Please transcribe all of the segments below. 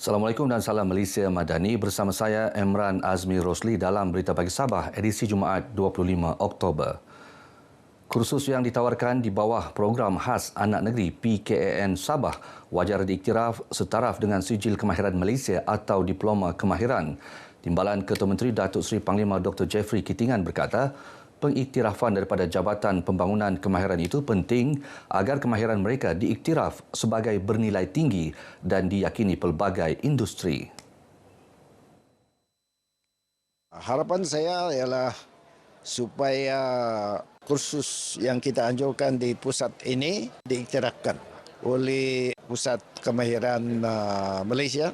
Assalamualaikum dan salam Malaysia Madani. Bersama saya Emran Azmi Rosli dalam Berita Pagi Sabah edisi Jumaat 25 Oktober. Kursus yang ditawarkan di bawah program khas anak negeri PKAN Sabah wajar diiktiraf setaraf dengan sijil kemahiran Malaysia atau diploma kemahiran. Timbalan Ketua Menteri Datuk Seri Panglima Dr. Jeffrey Kitingan berkata, pengiktirafan daripada Jabatan Pembangunan Kemahiran itu penting agar kemahiran mereka diiktiraf sebagai bernilai tinggi dan diyakini pelbagai industri. Harapan saya ialah supaya kursus yang kita anjurkan di pusat ini diiktirafkan oleh Pusat Kemahiran Malaysia.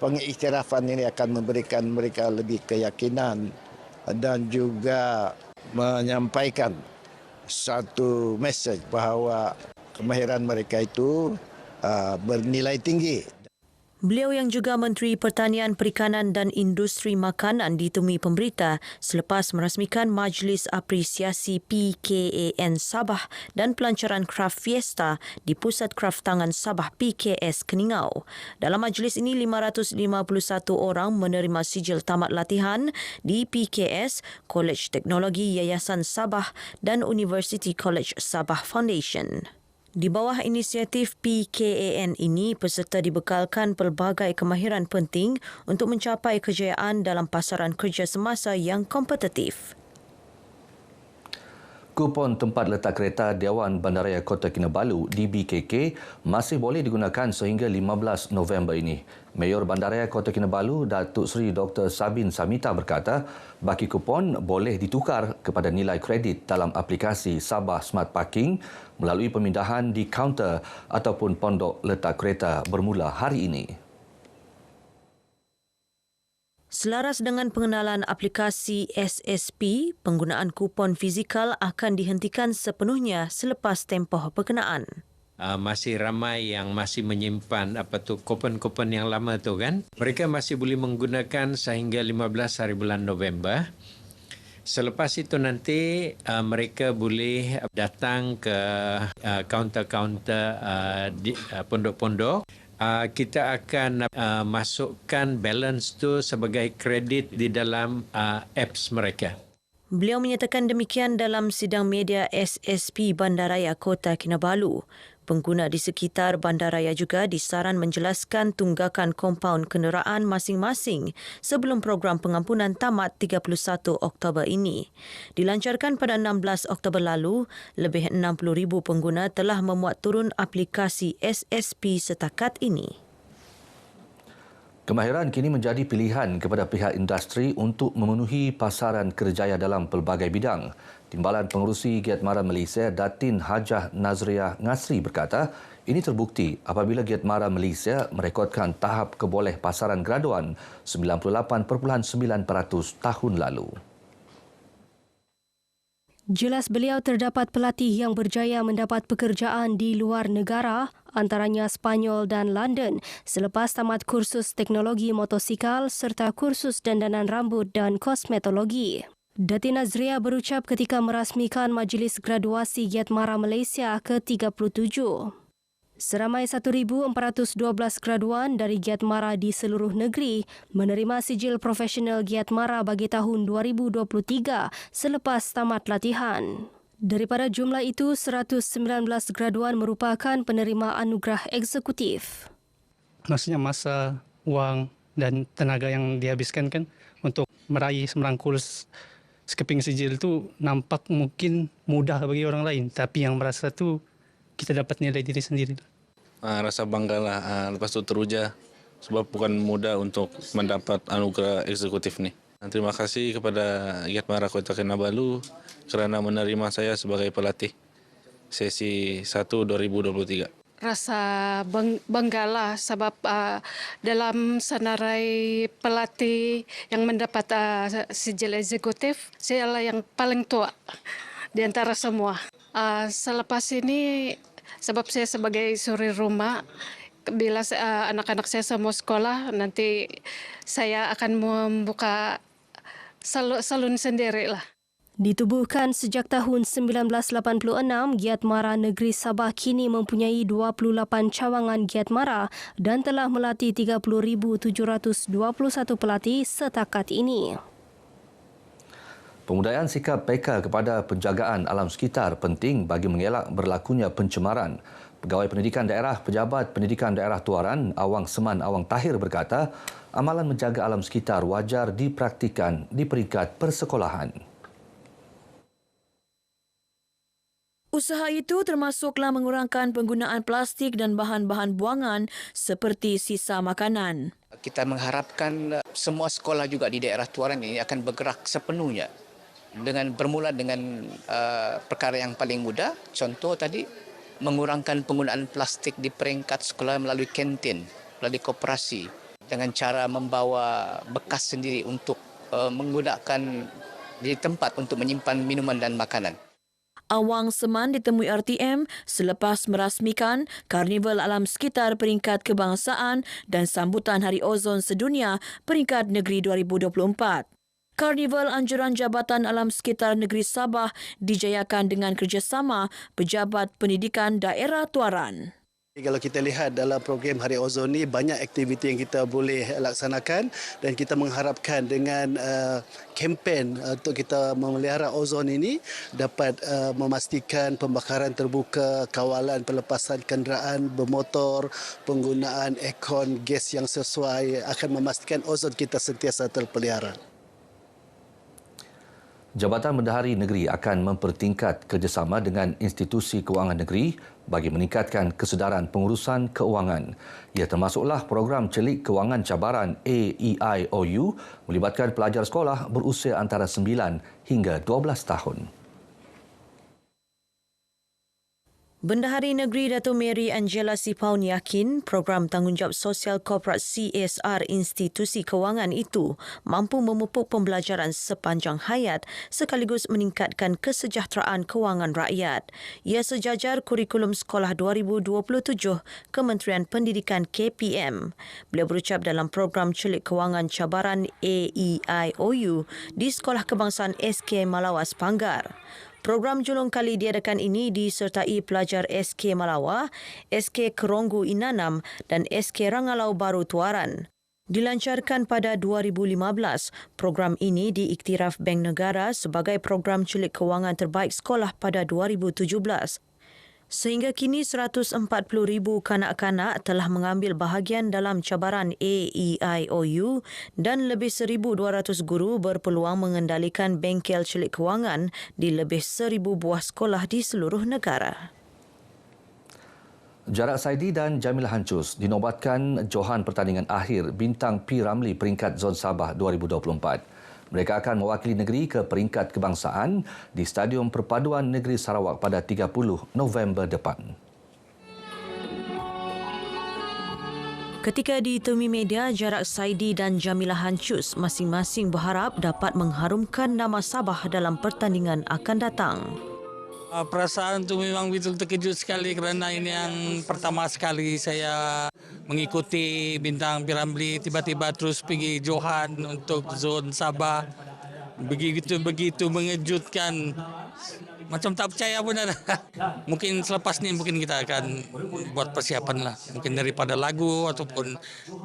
Pengiktirafan ini akan memberikan mereka lebih keyakinan dan juga menyampaikan satu mesej bahawa kemahiran mereka itu bernilai tinggi. Beliau yang juga Menteri Pertanian, Perikanan dan Industri Makanan ditemui pemberita selepas merasmikan Majlis Apresiasi PKAN Sabah dan pelancaran Kraft Fiesta di Pusat Kraftangan Sabah PKS Keningau. Dalam majlis ini, 551 orang menerima sijil tamat latihan di PKS, Kolej Teknologi Yayasan Sabah dan University College Sabah Foundation. Di bawah inisiatif PKAN ini, peserta dibekalkan pelbagai kemahiran penting untuk mencapai kejayaan dalam pasaran kerja semasa yang kompetitif. Kupon tempat letak kereta Dewan Bandaraya Kota Kinabalu (DBKK) masih boleh digunakan sehingga 15 November ini. Mayor Bandaraya Kota Kinabalu, Datuk Seri Dr. Sabin Samita berkata, baki kupon boleh ditukar kepada nilai kredit dalam aplikasi Sabah Smart Parking melalui pemindahan di kaunter ataupun pondok letak kereta bermula hari ini. Selaras dengan pengenalan aplikasi SSP, penggunaan kupon fizikal akan dihentikan sepenuhnya selepas tempoh berkenaan. Masih ramai yang masih menyimpan kupon-kupon yang lama tu kan. Mereka masih boleh menggunakan sehingga 15 hari bulan November. Selepas itu nanti mereka boleh datang ke kaunter-kaunter di pondok-pondok. Kita akan masukkan balance tu sebagai kredit di dalam apps mereka. Beliau menyatakan demikian dalam sidang media SSP Bandaraya Kota Kinabalu. Pengguna di sekitar bandaraya juga disaran menjelaskan tunggakan kompaun kenderaan masing-masing sebelum program pengampunan tamat 31 Oktober ini. Dilancarkan pada 16 Oktober lalu, lebih 60,000 pengguna telah memuat turun aplikasi SSP setakat ini. Kemahiran kini menjadi pilihan kepada pihak industri untuk memenuhi pasaran kerjaya dalam pelbagai bidang. Timbalan Pengerusi Giat Mara Malaysia, Datin Hajah Nazriah Ngasri berkata, ini terbukti apabila Giat Mara Malaysia merekodkan tahap keboleh pasaran graduan 98.9% tahun lalu. Jelas beliau terdapat pelatih yang berjaya mendapat pekerjaan di luar negara, antaranya Spanyol dan London, selepas tamat kursus teknologi motosikal serta kursus dandanan rambut dan kosmetologi. Datin Nazriah berucap ketika merasmikan Majlis Graduasi Giat Mara Malaysia ke-37. Seramai 1,412 graduan dari Giat Mara di seluruh negeri menerima sijil profesional Giat Mara bagi tahun 2023 selepas tamat latihan. Daripada jumlah itu, 119 graduan merupakan penerima anugerah eksekutif. Maksudnya masa, wang dan tenaga yang dihabiskan kan untuk meraih merangkul sekeping sijil itu nampak mungkin mudah bagi orang lain. Tapi yang merasa tu kita dapat nilai diri sendiri. Rasa banggalah, lepas tu teruja sebab bukan mudah untuk mendapat anugerah eksekutif ni. Terima kasih kepada Giat Mara Kota Kinabalu kerana menerima saya sebagai pelatih sesi 1 2023. Rasa banggalah sebab dalam senarai pelatih yang mendapat sijil eksekutif, saya lah yang paling tua di antara semua. Selepas ini, sebab saya sebagai suri rumah, bila anak-anak saya semua sekolah, nanti saya akan membuka salon sendiri lah. Ditubuhkan sejak tahun 1986, Giat Mara Negeri Sabah kini mempunyai 28 cawangan Giat Mara dan telah melatih 30,721 pelatih setakat ini. Pemudaian sikap PK kepada penjagaan alam sekitar penting bagi mengelak berlakunya pencemaran. Pegawai Pendidikan Daerah Pejabat Pendidikan Daerah Tuaran, Awang Seman Awang Tahir berkata, amalan menjaga alam sekitar wajar dipraktikan di peringkat persekolahan. Usaha itu termasuklah mengurangkan penggunaan plastik dan bahan-bahan buangan seperti sisa makanan. Kita mengharapkan semua sekolah juga di daerah Tuaran ini akan bergerak sepenuhnya dengan bermula dengan perkara yang paling mudah. Contoh tadi, mengurangkan penggunaan plastik di peringkat sekolah melalui kantin, melalui koperasi dengan cara membawa bekas sendiri untuk menggunakan di tempat untuk menyimpan minuman dan makanan. Awang Seman ditemui RTM selepas merasmikan Karnival Alam Sekitar peringkat kebangsaan dan sambutan Hari Ozon Sedunia peringkat negeri 2024. Karnival Anjuran Jabatan Alam Sekitar Negeri Sabah dijayakan dengan kerjasama Pejabat Pendidikan Daerah Tuaran. Kalau kita lihat dalam program Hari Ozon ni, banyak aktiviti yang kita boleh laksanakan dan kita mengharapkan dengan kempen untuk kita memelihara ozon ini dapat memastikan pembakaran terbuka, kawalan pelepasan kenderaan bermotor, penggunaan aircon gas yang sesuai akan memastikan ozon kita sentiasa terpelihara. Jabatan Bendahari Negeri akan mempertingkat kerjasama dengan institusi kewangan negeri bagi meningkatkan kesedaran pengurusan keuangan. Ia termasuklah program celik kewangan cabaran AEIOU melibatkan pelajar sekolah berusia antara 9 hingga 12 tahun. Bendahari Negeri Dato' Mary Angela Sipaun yakin program tanggungjawab sosial korporat CSR institusi kewangan itu mampu memupuk pembelajaran sepanjang hayat sekaligus meningkatkan kesejahteraan kewangan rakyat. Ia sejajar kurikulum sekolah 2027 Kementerian Pendidikan KPM. Beliau berucap dalam program celik kewangan cabaran AEIOU di Sekolah Kebangsaan SK Malawas Panggar. Program julung kali diadakan ini disertai pelajar SK Malawa, SK Keronggu Inanam dan SK Rangalau Baru Tuaran. Dilancarkan pada 2015, program ini diiktiraf Bank Negara sebagai program celik kewangan terbaik sekolah pada 2017. Sehingga kini 140,000 kanak-kanak telah mengambil bahagian dalam cabaran AEIOU dan lebih 1,200 guru berpeluang mengendalikan bengkel celik kewangan di lebih 1,000 buah sekolah di seluruh negara. Jarak Saidi dan Jamilah Hancus dinobatkan johan pertandingan akhir Bintang P. Ramlee peringkat Zon Sabah 2024. Mereka akan mewakili negeri ke peringkat kebangsaan di Stadium Perpaduan Negeri Sarawak pada 30 November depan. Ketika ditemui media, Jarak Saidi dan Jamilah Hancus masing-masing berharap dapat mengharumkan nama Sabah dalam pertandingan akan datang. Perasaan tu memang betul terkejut sekali kerana ini yang pertama sekali saya mengikuti Bintang P. Ramlee, tiba-tiba terus pergi johan untuk zon Sabah. Begitu mengejutkan. Macam tak percaya pun ada. Mungkin selepas ni mungkin kita akan buat persiapan lah. Mungkin daripada lagu ataupun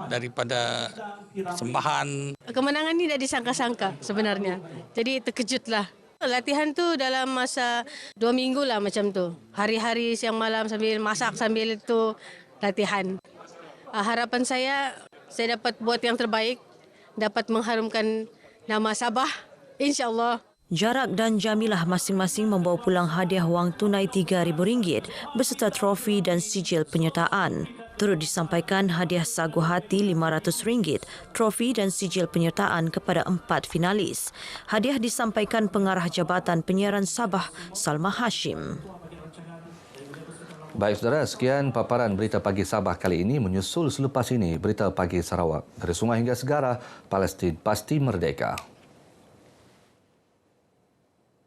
daripada sembahan. Kemenangan ni dah disangka-sangka sebenarnya. Jadi terkejutlah. Latihan tu dalam masa 2 minggu lah macam tu. Hari-hari siang malam sambil masak sambil itu latihan. Harapan saya dapat buat yang terbaik, dapat mengharumkan nama Sabah, insya-Allah. Jarak dan Jamilah masing-masing membawa pulang hadiah wang tunai RM3,000 beserta trofi dan sijil penyertaan. Turut disampaikan hadiah sagu hati RM500, trofi dan sijil penyertaan kepada 4 finalis. Hadiah disampaikan Pengarah Jabatan Penyiaran Sabah, Salma Hashim. Baik saudara, sekian paparan Berita Pagi Sabah kali ini. Menyusul selepas ini Berita Pagi Sarawak. Dari sungai hingga segara, Palestin pasti merdeka.